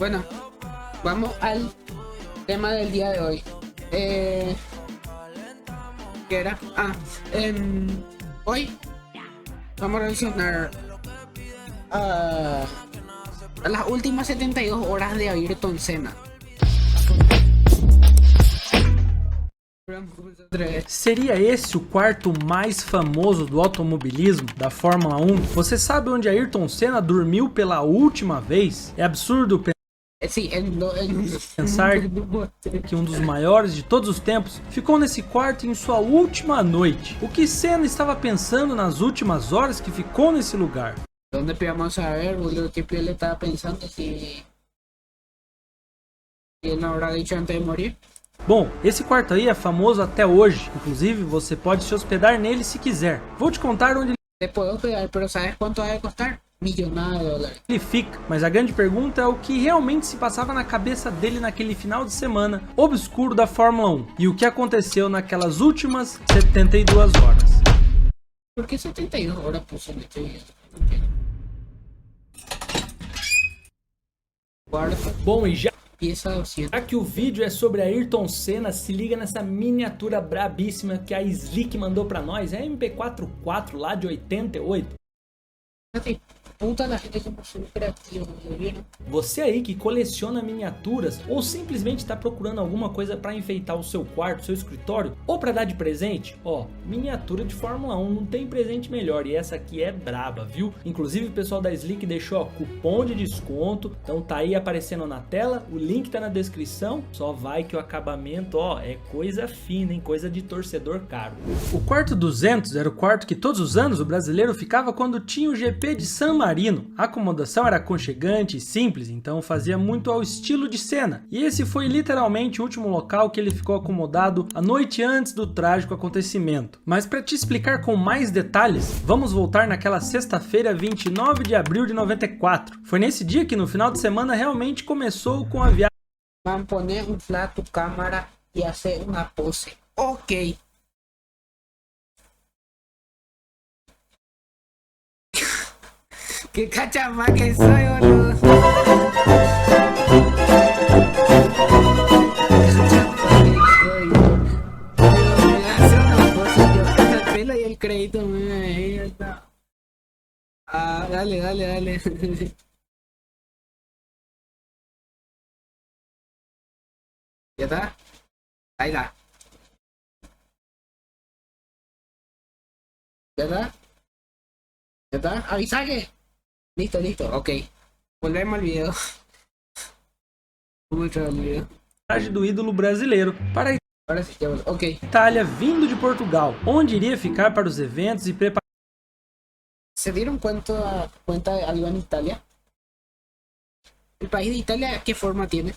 Bueno, vamos al tema del día de hoy. ¿Qué era? Hoy vamos a reaccionar a las últimas 72 horas de Ayrton Senna. Seria esse o quarto mais famoso do automobilismo, da Fórmula 1? Você sabe onde Ayrton Senna dormiu pela última vez? É absurdo pensar que um dos maiores de todos os tempos ficou nesse quarto em sua última noite. O que Senna estava pensando nas últimas horas que ficou nesse lugar? ¿Dónde podemos saber, boludo, qué él estaba pensando si él no habrá dicho antes de morir? Bom, esse quarto aí é famoso até hoje, inclusive você pode se hospedar nele se quiser. Vou te contar onde Te puedo hospedar, pero ¿sabes cuánto va a costar? Millonadas de dólares. ele fica, mas a grande pergunta é o que realmente se passava na cabeça dele naquele final de semana obscuro da Fórmula 1 e o que aconteceu naquelas últimas 72 horas. ¿Por qué 72 horas puso en este video? Guarda, Bom, e já pieza 200. que o vídeo é sobre Ayrton Senna, se liga nessa miniatura brabíssima que a Slick mandou pra nós, é MP44 lá de 88. Puta la gente como súper creativo, ¿vieron? Você aí que coleciona miniaturas ou simplesmente está procurando alguma coisa para enfeitar o seu quarto, seu escritório ou para dar de presente, ó, miniatura de Fórmula 1 não tem presente melhor e essa aqui é braba, viu? Inclusive o pessoal da Slick deixou ó, cupom de desconto, então tá aí aparecendo na tela, o link tá na descrição, só vai que o acabamento, ó, é coisa fina, hein? Coisa de torcedor caro. O quarto 200 era o quarto que todos os anos o brasileiro ficava quando tinha o GP de San Marino. A acomodação era aconchegante e simples, então fazia muito ao estilo de Senna. E esse foi literalmente o último local que ele ficou acomodado a noite antes do trágico acontecimento. Mas para te explicar com mais detalhes, vamos voltar naquela sexta-feira, 29 de abril de 94. Foi nesse dia que no final de semana realmente começou com a viagem. Van a poner un plato, cámara y hacer una pose. Ok. Qué cachama que soy, boludo. Me hace una pose, yo con el pelo y el crédito ahí está. Ah, dale. ¿Ya está? Ahí está. ¿Ya está? ¿Ya está? Avisa que. Listo, ok. Volvemos al video. Vamos entrar no video. Do ídolo brasileiro para a Ahora sí, ok. Itália, vindo de Portugal, onde iria ficar para os eventos e preparar. ¿Se dieron cuenta de algo en Italia? ¿El país de Italia qué forma tiene?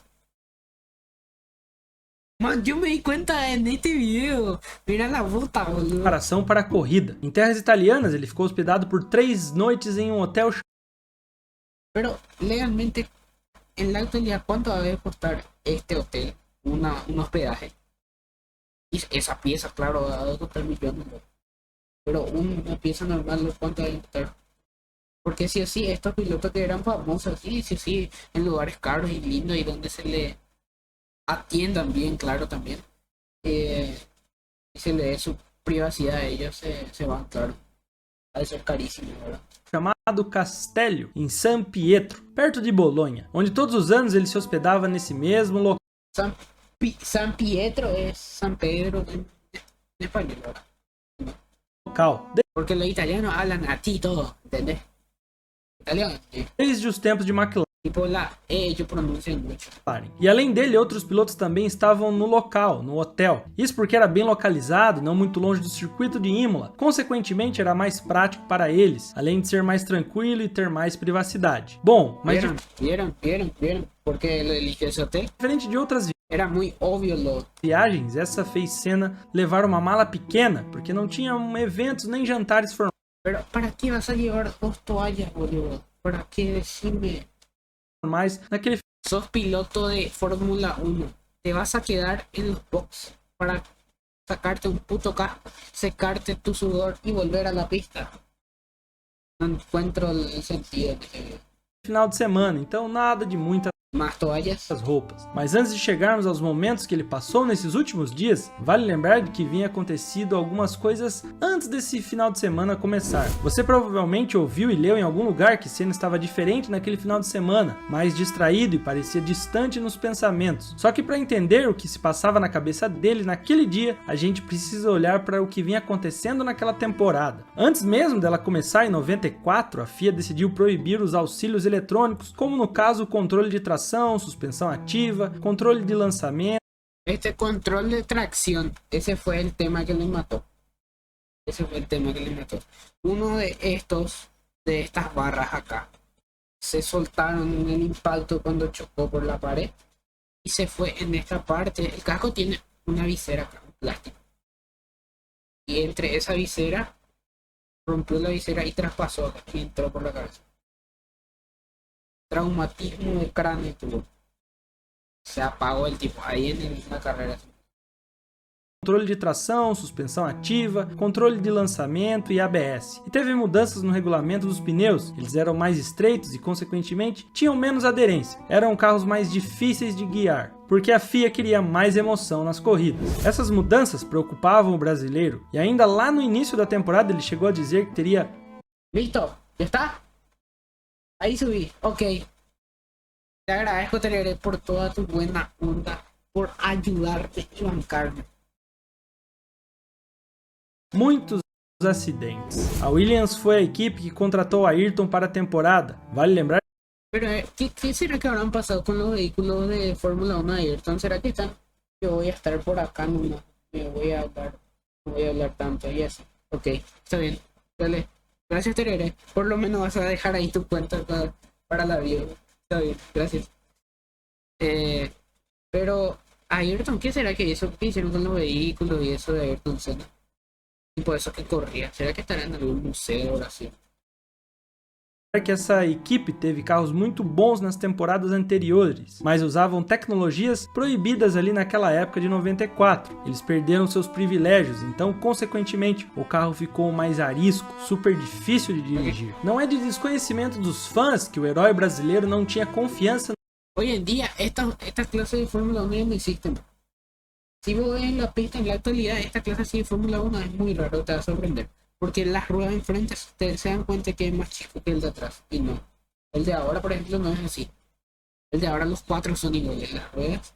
Man, yo me di cuenta en este video. Mira la bota, boludo. Preparação para a corrida. Em terras italianas, ele ficou hospedado por 3 noites em um hotel. Pero legalmente, en la actualidad, ¿cuánto debe costar este hotel? Un hospedaje. Y esa pieza, claro, debe costar millones. Pero una pieza normal, ¿cuánto debe costar? Porque sí o sí, estos pilotos que eran famosos, sí o sí, en lugares caros y lindos y donde se le atiendan bien, claro, también. Y se le dé su privacidad a ellos, se van, claro. Ha de ser carísimo, ¿verdad? Chamado Castello, em San Pietro, perto de Bolonha, onde todos os anos ele se hospedava nesse mesmo San Pietro es San Pedro en español, ¿verdad? local, Porque los italianos hablan así todo, ¿entendés? Italiano, ¿sí? desde os tempos de McLaren. Tipo ellos pronuncian mucho. E além dele, outros pilotos também estavam no local, no hotel. Isso porque era bem localizado, não muito longe do circuito de Imola. Consequentemente, era mais prático para eles, além de ser mais tranquilo e ter mais privacidade. Bom, mas ¿Vieron? Porque él eligió ese hotel. diferente de outras Era muy obvio lo. viagens, essa fez Senna levar uma mala pequena, porque não tinha eventos nem jantares Pero ¿para qué vas a llevar 2 toallas, boludo? ¿Para qué decirme? formais naquele Sos piloto de Fórmula 1. Te vas a quedar en los box para sacarte un puto casco, secarte tu sudor y volver a la pista. No encuentro el sentido de ese video. final de semana, então nada de muita más toallas. as roupas. Mas antes de chegarmos aos momentos que ele passou nesses últimos dias, vale lembrar de que vinha acontecido algumas coisas antes desse final de semana começar. Você provavelmente ouviu e leu em algum lugar que Senna estava diferente naquele final de semana, mais distraído e parecia distante nos pensamentos. Só que para entender o que se passava na cabeça dele naquele dia, a gente precisa olhar para o que vinha acontecendo naquela temporada. Antes mesmo dela começar em 94, a FIA decidiu proibir os auxílios eletrônicos, como no caso o controle de tração, suspensão ativa, controle de lançamento. Este control de tracción, ese fue el tema que le mató. Ese fue el tema que le mató. Uno de estas barras acá, se soltaron en el impacto cuando chocó por la pared y se fue en esta parte. El casco tiene una visera acá, un plástico. Y entre esa visera, rompió la visera y traspasó acá y entró por la cabeza. Traumatismo de cráneo tuvo. Se apagó el tipo ahí en la carrera. Controle de tração, suspensão ativa, controle de lançamento e ABS. E teve mudanças no regulamento dos pneus, eles eram mais estreitos e, consequentemente, tinham menos aderência. Eram carros mais difíceis de guiar, porque a FIA queria mais emoção nas corridas. Essas mudanças preocupavam o brasileiro, e ainda lá no início da temporada ele chegou a dizer que teria... ¿Listo? ¿Ya está? Ahí subí, ok. Te agradezco, Tereré, por toda tu buena onda, por ayudarme y bancarme. muitos acidentes. A Williams foi a equipe que contratou a Ayrton para a temporada. Vale lembrar. Pero, ¿qué será que habrán pasado con los vehículos de Fórmula 1 de Ayrton? ¿Será que están? Yo voy a estar por acá, no me voy a hablar, no voy a hablar tanto y eso. Ok, está bien. Dale. Gracias, Tereré. Por lo menos vas a dejar ahí tu cuenta para la vida. Está bien, gracias. Pero Ayrton, ¿qué será que hizo? ¿Qué hicieron con los vehículos y eso de Ayrton Senna? Y por eso que corría. ¿Será que estará en algún museo de Brasil? Que essa equipe teve carros muito bons nas temporadas anteriores, mas usavam tecnologias proibidas ali naquela época de 94. Eles perderam seus privilégios, então, consequentemente, o carro ficou mais arisco, super difícil de dirigir. Não é de desconhecimento dos fãs que o herói brasileiro não tinha confiança. Hoy en día, estas clases de Fórmula 1 ya no existen. Si vos ves en la pista en la actualidad, esta clase así de Fórmula 1 es muy raro, te va a sorprender. Porque las ruedas de enfrente se dan cuenta que es más chico que el de atrás. Y no. El de ahora, por ejemplo, no es así. El de ahora los cuatro son iguales. Las ruedas.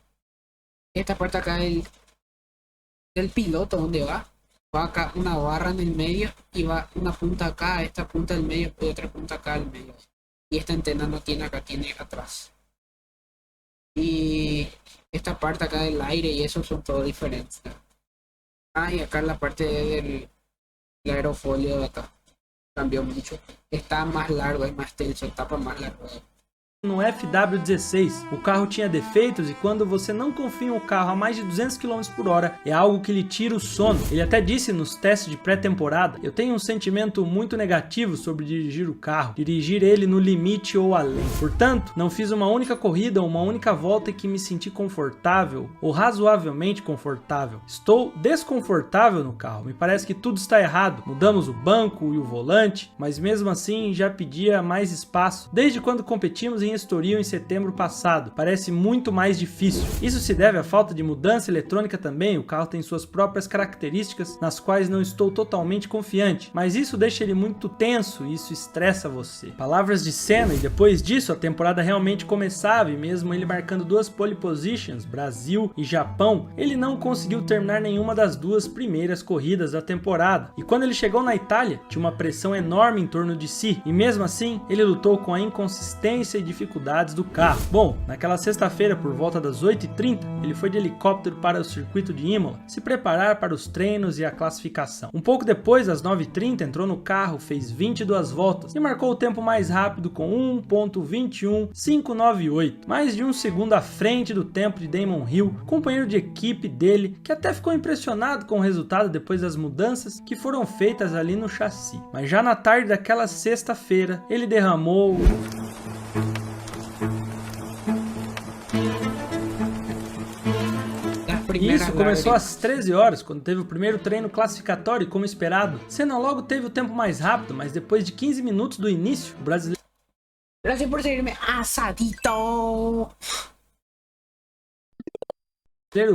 Esta parte acá del piloto, donde va acá una barra en el medio y va una punta acá, esta punta del medio y otra punta acá al medio. Y esta antena no tiene acá, tiene atrás. Y esta parte acá del aire y eso son todo diferentes. Ah, y acá la parte del aerofolio de acá cambió mucho, está más largo, es más tenso, tapa más largo. No FW16, o carro tinha defeitos e quando você não confia em um carro a mais de 200 km por hora, é algo que lhe tira o sono. Ele até disse nos testes de pré-temporada: eu tenho um sentimento muito negativo sobre dirigir o carro, dirigir ele no limite ou além. Portanto, não fiz uma única corrida ou uma única volta em que me senti confortável ou razoavelmente confortável. Estou desconfortável no carro, me parece que tudo está errado. Mudamos o banco e o volante, mas mesmo assim já pedia mais espaço. Desde quando competimos em Estoril em setembro passado, parece muito mais difícil. Isso se deve à falta de mudança eletrônica também. O carro tem suas próprias características nas quais não estou totalmente confiante, mas isso deixa ele muito tenso e isso estressa você. Palavras de Senna, e depois disso a temporada realmente começava, e mesmo ele marcando 2 pole positions, Brasil e Japão, ele não conseguiu terminar nenhuma das 2 primeiras corridas da temporada. E quando ele chegou na Itália, tinha uma pressão enorme em torno de si, e mesmo assim ele lutou com a inconsistência e dificuldades do carro. Bom, naquela sexta-feira, por volta das 8h30, ele foi de helicóptero para o circuito de Imola, se preparar para os treinos e a classificação. Um pouco depois, às 9h30, entrou no carro, fez 22 voltas e marcou o tempo mais rápido com 1.21598, mais de 1 segundo à frente do tempo de Damon Hill, companheiro de equipe dele, que até ficou impressionado com o resultado depois das mudanças que foram feitas ali no chassi. Mas já na tarde daquela sexta-feira, ele derramou... Isso começou às 13 horas, quando teve o primeiro treino classificatório e, como esperado, Senna logo teve o tempo mais rápido, mas depois de 15 minutos do início, o brasileiro... Gracias por seguirme, asadito. O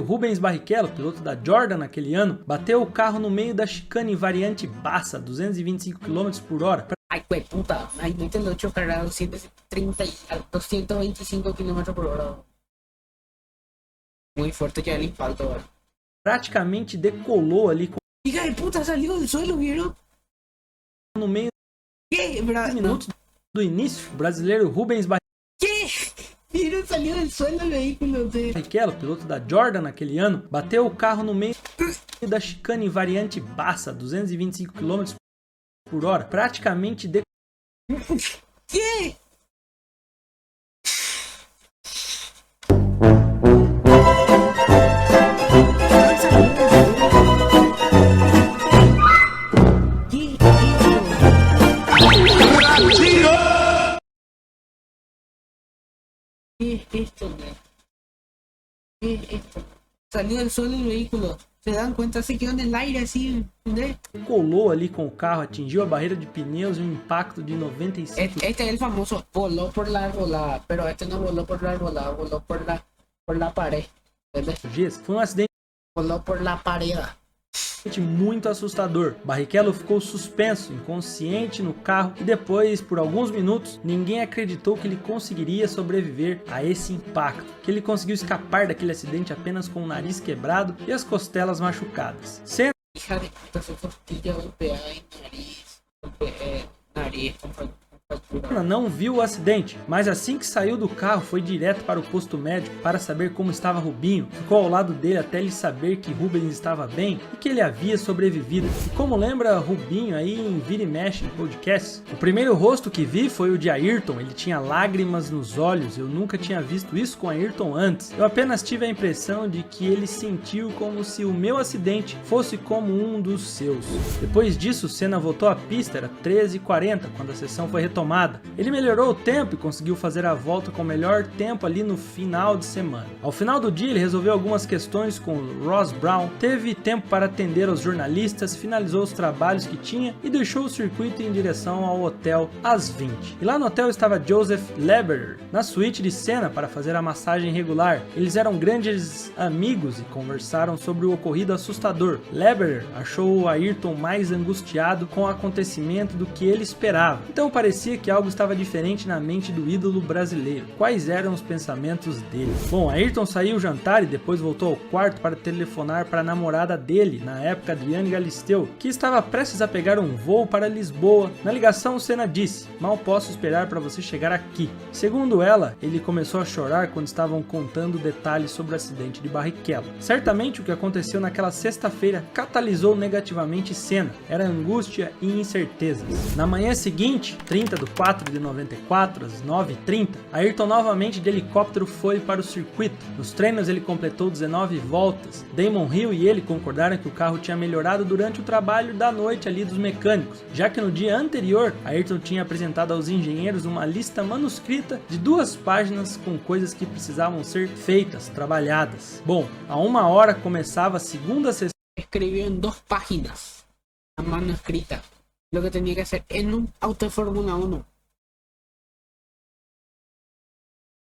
Rubens Barrichello, piloto da Jordan naquele ano, bateu o carro no meio da chicane variante Bassa, 225 km por hora. Ay, güey, puta. Ay, no te lo chocar a 230 a 225 km por hora. Muy fuerte ya el impacto, ¿verdad? Praticamente decolou ali com Hija de puta, salió del suelo, ¿vieron? no meio ¿Qué? de minutos do início. O brasileiro Rubens ¿Qué? ¿Vieron? Salió del suelo el vehículo de... Barrichello, piloto da Jordan naquele ano, bateu o carro no meio da chicane variante Bassa, 225 km por hora. Praticamente ¿Qué? ¿Qué es esto, güey? ¿Qué es esto? Salió del suelo el vehículo. ¿Se dan cuenta? Se quedó en el aire así, ¿entendés? decolou ali com o carro, atingiu a barreira de pneus e um impacto de 95 Este es el famoso voló por la arbolada, pero este no voló por la arbolada, voló por la pared, ¿entendés? Gs. Foi um acidente Voló por la pared. muito assustador. Barrichello ficou suspenso, inconsciente no carro e depois, por alguns minutos, ninguém acreditou que ele conseguiria sobreviver a esse impacto, que ele conseguiu escapar daquele acidente apenas com o nariz quebrado e as costelas machucadas. Hija de puta, su costilla golpeada en nariz con fractura. Senna não viu o acidente, mas assim que saiu do carro foi direto para o posto médico para saber como estava Rubinho, ficou ao lado dele até ele saber que Rubens estava bem e que ele havia sobrevivido. E como lembra Rubinho aí em Vira e Mexe podcast, o primeiro rosto que vi foi o de Ayrton, ele tinha lágrimas nos olhos, eu nunca tinha visto isso com Ayrton antes, eu apenas tive a impressão de que ele sentiu como se o meu acidente fosse como um dos seus. Depois disso, Senna voltou à pista, era 13h40 quando a sessão foi retomada. Ele melhorou o tempo e conseguiu fazer a volta com o melhor tempo ali no final de semana. Ao final do dia ele resolveu algumas questões com Ross Brown, teve tempo para atender aos jornalistas, finalizou os trabalhos que tinha e deixou o circuito em direção ao hotel às 20. E lá no hotel estava Joseph Leberer, na suíte de Senna para fazer a massagem regular. Eles eram grandes amigos e conversaram sobre o ocorrido assustador. Leberer achou o Ayrton mais angustiado com o acontecimento do que ele esperava, então parecia que algo estava diferente na mente do ídolo brasileiro. Quais eram os pensamentos dele? Bom, Ayrton saiu jantar e depois voltou ao quarto para telefonar para a namorada dele, na época Adriane Galisteu, que estava prestes a pegar um voo para Lisboa. Na ligação, Senna disse: "Mal posso esperar para você chegar aqui." Segundo ela, ele começou a chorar quando estavam contando detalhes sobre o acidente de Barrichello. Certamente o que aconteceu naquela sexta-feira catalisou negativamente Senna. Era angústia e incertezas. Na manhã seguinte, 30 de 4 de 94, às 9h30, Ayrton novamente de helicóptero foi para o circuito. Nos treinos ele completou 19 voltas. Damon Hill e ele concordaram que o carro tinha melhorado durante o trabalho da noite ali dos mecânicos, já que no dia anterior, Ayrton tinha apresentado aos engenheiros uma lista manuscrita de 2 páginas com coisas que precisavam ser feitas, trabalhadas. Bom, a 1h começava a segunda sessão. Escribió en 2 páginas a mano escrita lo que tenía que hacer en un auto de Fórmula 1.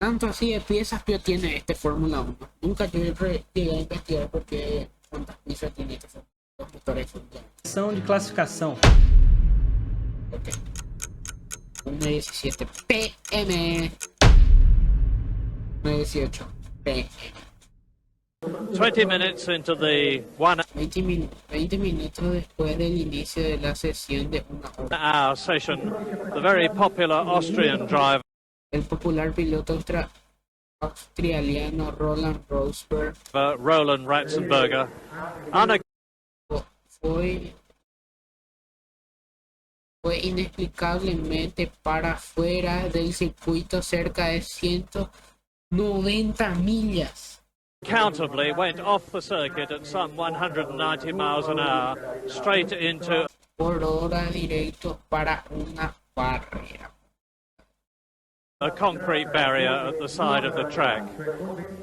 Tanto así de piezas que tiene este Fórmula 1. Nunca yo llegué a investigar porque cuántas piezas tiene este los motores de classificação. Ok. 1:17 PM. 1:18 PM. 20 minutes into the 1 20 minutos después del inicio de la sesión de 1 hora. hour session, the very popular Austrian driver El popular piloto australiano Roland Rosberg Roland Ratzenberger fue inexplicablemente para fuera del circuito cerca de 190 millas. unaccountably went off the circuit at some 190 miles an hour straight into Por hora directo para una barrera. a concrete barrier at the side of the track.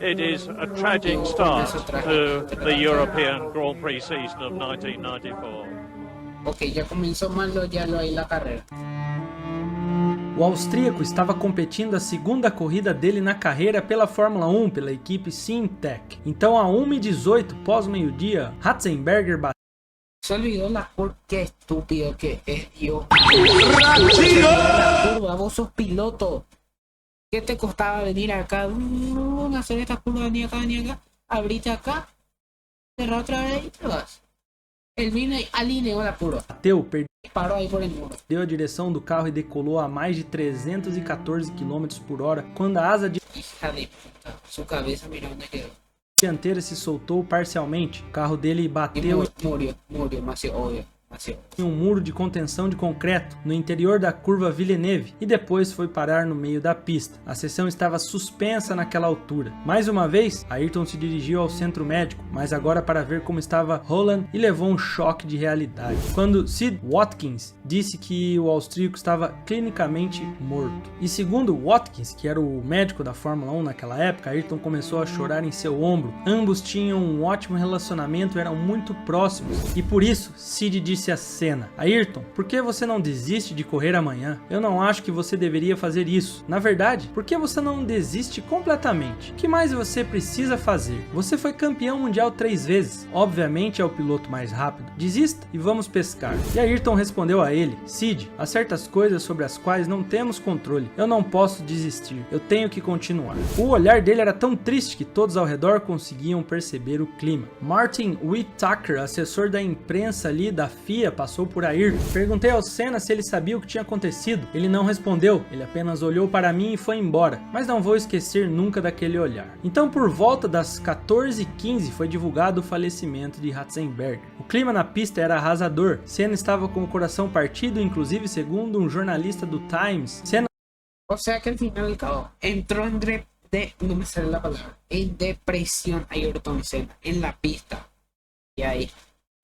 It is a tragic start to the European Grand Prix season of 1994. Ok, ya comenzó mal ya lo hay la carrera. O austríaco estava competindo a segunda corrida dele na carreira pela Fórmula 1, pela equipe Simtech. Então, a 1h18, pós meio-dia, Ratzenberger bateu. Se olvidó la curva, qué estúpido que es Dios. La curva, vos sos piloto. ¿Qué te costaba venir acá? Hacer esta curva, ni acá, abrite acá, cerrar otra vez y te vas. Él vino y alineó la curva. Parou aí por el muro. Deu a direção do carro e decolou a mais de 314 km por hora quando a asa Hija de puta, su cabeza miró donde quedó. dianteira se soltou parcialmente. O carro dele bateu Murió, mas obvio. em um muro de contenção de concreto no interior da curva Villeneuve e depois foi parar no meio da pista. A sessão estava suspensa naquela altura. Mais uma vez, Ayrton se dirigiu ao centro médico, mas agora para ver como estava Holland e levou um choque de realidade. Quando Sid Watkins disse que o austríaco estava clinicamente morto. E segundo Watkins, que era o médico da Fórmula 1 naquela época, Ayrton começou a chorar em seu ombro. Ambos tinham um ótimo relacionamento, eram muito próximos. E por isso, Sid disse a Senna: Ayrton, por que você não desiste de correr amanhã? Eu não acho que você deveria fazer isso. Na verdade, por que você não desiste completamente? O que mais você precisa fazer? Você foi campeão mundial 3 vezes. Obviamente é o piloto mais rápido. Desista e vamos pescar. E Ayrton respondeu a ele: Sid, há certas coisas sobre as quais não temos controle. Eu não posso desistir. Eu tenho que continuar. O olhar dele era tão triste que todos ao redor conseguiam perceber o clima. Martin Whittaker, assessor da imprensa ali da FIA, passou por Ayrton. Perguntei ao Senna se ele sabia o que tinha acontecido. Ele não respondeu, ele apenas olhou para mim e foi embora, mas não vou esquecer nunca daquele olhar. Então, por volta das 14h15 foi divulgado o falecimento de Ratzenberger. O clima na pista era arrasador. Senna estava com o coração partido, inclusive segundo um jornalista do Times. Senna... O sea que al final del cabo entró en no me sale la palabra, en depresión Ayrton Senna en la pista. Y ahí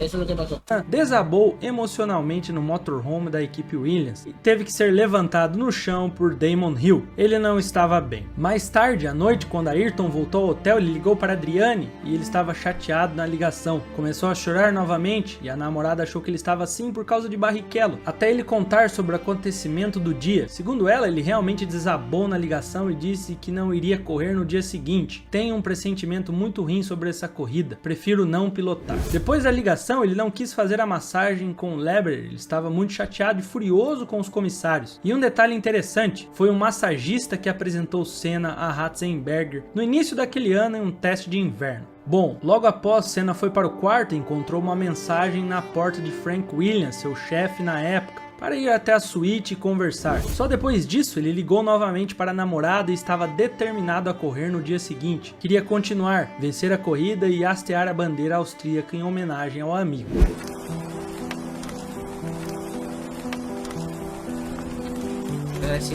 isso é o que passou. Desabou emocionalmente no motorhome da equipe Williams e teve que ser levantado no chão por Damon Hill. Ele não estava bem. Mais tarde à noite, quando Ayrton voltou ao hotel, ele ligou para Adriane e ele estava chateado na ligação. Começou a chorar novamente e a namorada achou que ele estava assim por causa de Barrichello, até ele contar sobre o acontecimento do dia. Segundo ela, ele realmente desabou na ligação e disse que não iria correr no dia seguinte. Tenho um pressentimento muito ruim sobre essa corrida. Prefiro não pilotar. Depois da ligação, ele não quis fazer a massagem com Leber, ele estava muito chateado e furioso com os comissários. E um detalhe interessante, foi um massagista que apresentou Senna a Ratzenberger no início daquele ano em um teste de inverno. Bom, logo após, Senna foi para o quarto e encontrou uma mensagem na porta de Frank Williams, seu chefe na época, para ir até a suíte e conversar. Só depois disso, ele ligou novamente para a namorada e estava determinado a correr no dia seguinte. Queria continuar, vencer a corrida e hastear a bandeira austríaca em homenagem ao amigo.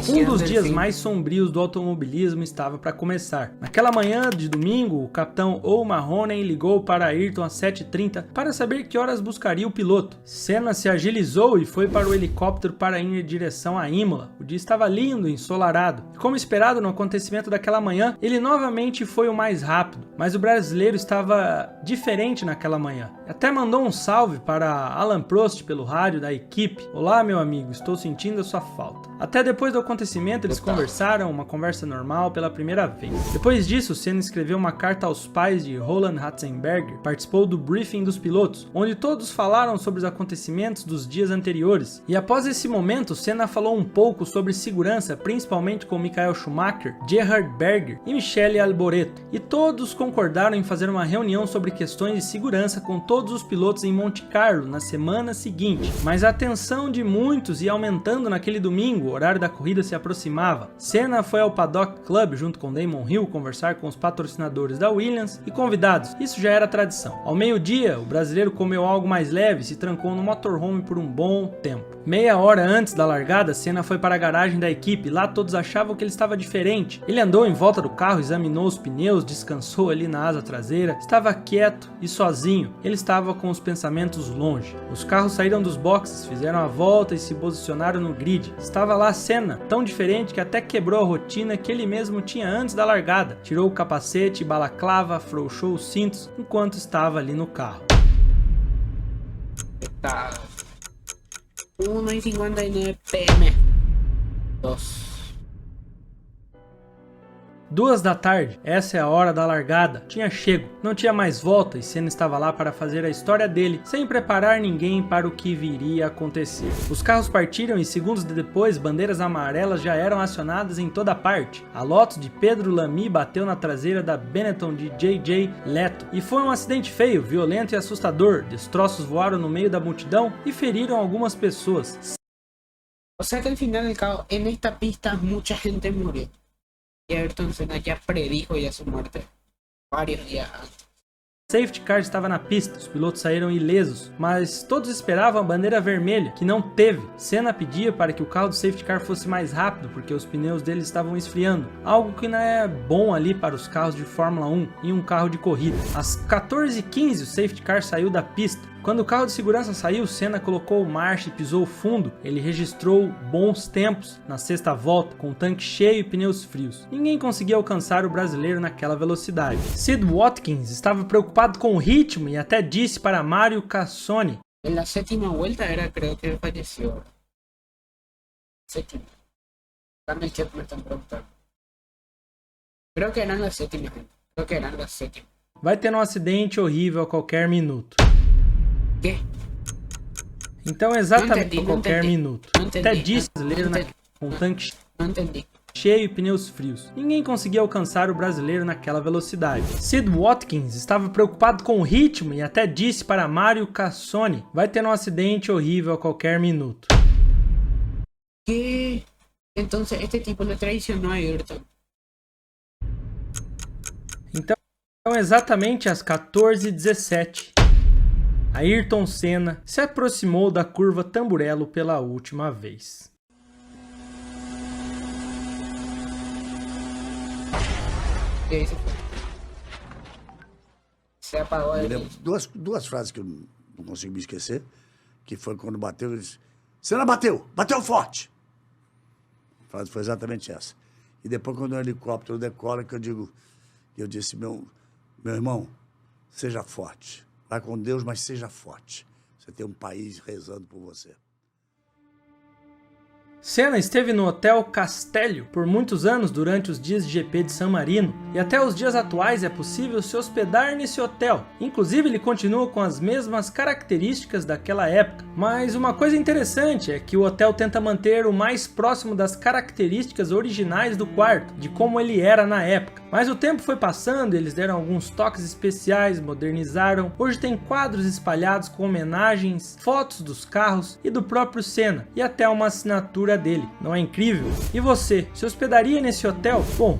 Um dos dias mais sombrios do automobilismo estava para começar. Naquela manhã de domingo, o capitão O'Mahony ligou para Ayrton às 7h30 para saber que horas buscaria o piloto. Senna se agilizou e foi para o helicóptero para ir em direção a Imola. O dia estava lindo, ensolarado. E como esperado no acontecimento daquela manhã, ele novamente foi o mais rápido. Mas o brasileiro estava diferente naquela manhã. Até mandou um salve para Alain Prost pelo rádio da equipe. Olá, meu amigo, estou sentindo a sua falta. Até depois do acontecimento, eles conversaram, uma conversa normal pela primeira vez. Depois disso, Senna escreveu uma carta aos pais de Roland Ratzenberger, participou do briefing dos pilotos, onde todos falaram sobre os acontecimentos dos dias anteriores. E após esse momento, Senna falou um pouco sobre segurança, principalmente com Michael Schumacher, Gerhard Berger e Michele Alboreto. E todos concordaram em fazer uma reunião sobre questões de segurança com todos os pilotos em Monte Carlo na semana seguinte. Mas a tensão de muitos ia aumentando naquele domingo, o horário da corrida se aproximava. Senna foi ao Paddock Club junto com Damon Hill conversar com os patrocinadores da Williams e convidados. Isso já era tradição. Ao meio-dia, o brasileiro comeu algo mais leve e se trancou no motorhome por um bom tempo. Meia hora antes da largada, Senna foi para a garagem da equipe. Lá todos achavam que ele estava diferente. Ele andou em volta do carro, examinou os pneus, descansou ali na asa traseira, estava quieto e sozinho. Ele estava com os pensamentos longe. Os carros saíram dos boxes, fizeram a volta e se posicionaram no grid. Estava lá Senna, tão diferente que até quebrou a rotina que ele mesmo tinha antes da largada. Tirou o capacete, balaclava, afrouxou os cintos enquanto estava ali no carro. 1:59 PM. 2. 2 da tarde, essa é a hora da largada. Tinha chego, não tinha mais volta e Senna estava lá para fazer a história dele, sem preparar ninguém para o que viria a acontecer. Os carros partiram e segundos depois, bandeiras amarelas já eram acionadas em toda parte. A Lotus de Pedro Lamy bateu na traseira da Benetton de J.J. Leto e foi um acidente feio, violento e assustador. Destroços voaram no meio da multidão e feriram algumas pessoas. O sea que al final del cabo, en esta pista mucha gente murió. Y Ayrton Senna ya predijo ya su muerte varios días antes. Safety car estava na pista, os pilotos saíram ilesos, mas todos esperavam a bandeira vermelha, que não teve. Senna pedia para que o carro do safety car fosse mais rápido, porque os pneus dele estavam esfriando, algo que não é bom ali para os carros de Fórmula 1 e um carro de corrida. Às 14h15 o safety car saiu da pista. Quando o carro de segurança saiu, Senna colocou marcha e pisou fundo. Ele registrou bons tempos na sexta volta, com o tanque cheio e pneus frios. Ninguém conseguia alcançar o brasileiro naquela velocidade. Sid Watkins estava preocupado com o ritmo e até disse para Mario Cassoni: En la séptima vuelta era, creo que falleció. Séptima. Acá en el chat me están preguntando. Creo que eran las séptimas. Creo que eran las séptimas. vai ter um acidente horrível a qualquer minuto. ¿Qué? Então exatamente Não entendi, a qualquer não entendi. minuto. Não entendi, Até disse não brasileiro entendi. com tanque No entendí. cheio e pneus frios. Ninguém conseguia alcançar o brasileiro naquela velocidade. Sid Watkins estava preocupado com o ritmo e até disse para Mario Cassoni: vai ter um acidente horrível a qualquer minuto. ¿Qué? Entonces este tipo le traicionó a Ayrton. Então exatamente às 14h17, Ayrton Senna se aproximou da curva Tamburello pela última vez. Y ahí se fue. Se apagó Me el... lembro duas frases que eu não consigo me esquecer, que foi quando bateu, ele disse: Senna bateu forte. A frase foi exatamente essa. E depois, quando o helicóptero decola, que eu disse: meu irmão, seja forte. Vai com Deus, mas seja forte. Você tem um país rezando por você. Senna esteve no Hotel Castello por muitos anos durante os dias de GP de San Marino, e até os dias atuais é possível se hospedar nesse hotel. Inclusive ele continua com as mesmas características daquela época. Mas uma coisa interessante é que o hotel tenta manter o mais próximo das características originais do quarto, de como ele era na época. Mas o tempo foi passando, eles deram alguns toques especiais, modernizaram. Hoje tem quadros espalhados com homenagens, fotos dos carros e do próprio Senna, e até uma assinatura dele. Não é incrível? E você, se hospedaria nesse hotel? Bom,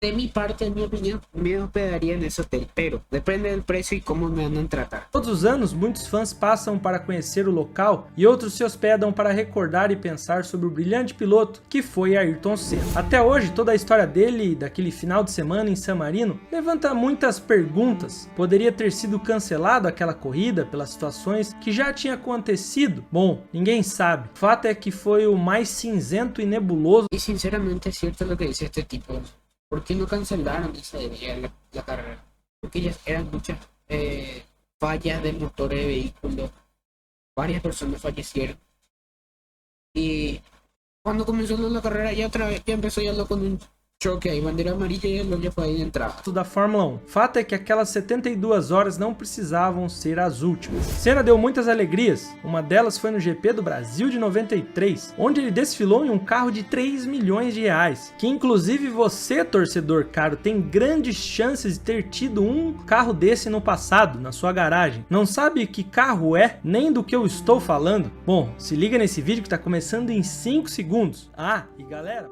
De mi parte, en mi opinión, me hospedaría en ese hotel, pero depende del precio y cómo me andan tratar. todos os anos, muitos fãs passam para conhecer o local e outros se hospedam para recordar e pensar sobre o brilhante piloto que foi Ayrton Senna. Até hoje, toda a história dele e daquele final de semana em San Marino levanta muitas perguntas. Poderia ter sido cancelado aquela corrida pelas situações que já tinha acontecido? Bom, ninguém sabe. O fato é que foi o mais cinzento e nebuloso Y sinceramente es cierto lo que dice este tipo. ¿Por qué no cancelaron ese día la carrera? Porque ya eran muchas fallas del motor de vehículo. Varias personas fallecieron. Y cuando comenzó la carrera ya otra vez, ya empezó ya con un choque ahí, bandera amarilla y el ya fue ahí de entrada. da Fórmula 1. Fato é que aquelas 72 horas não precisavam ser as últimas. Senna deu muitas alegrias, uma delas foi no GP do Brasil de 93, onde ele desfilou em um carro de 3 milhões de reais, que inclusive você, torcedor caro, tem grandes chances de ter tido um carro desse no passado, na sua garagem. Não sabe que carro é, nem do que eu estou falando? Bom, se liga nesse vídeo que está começando em 5 segundos. Ah, e galera...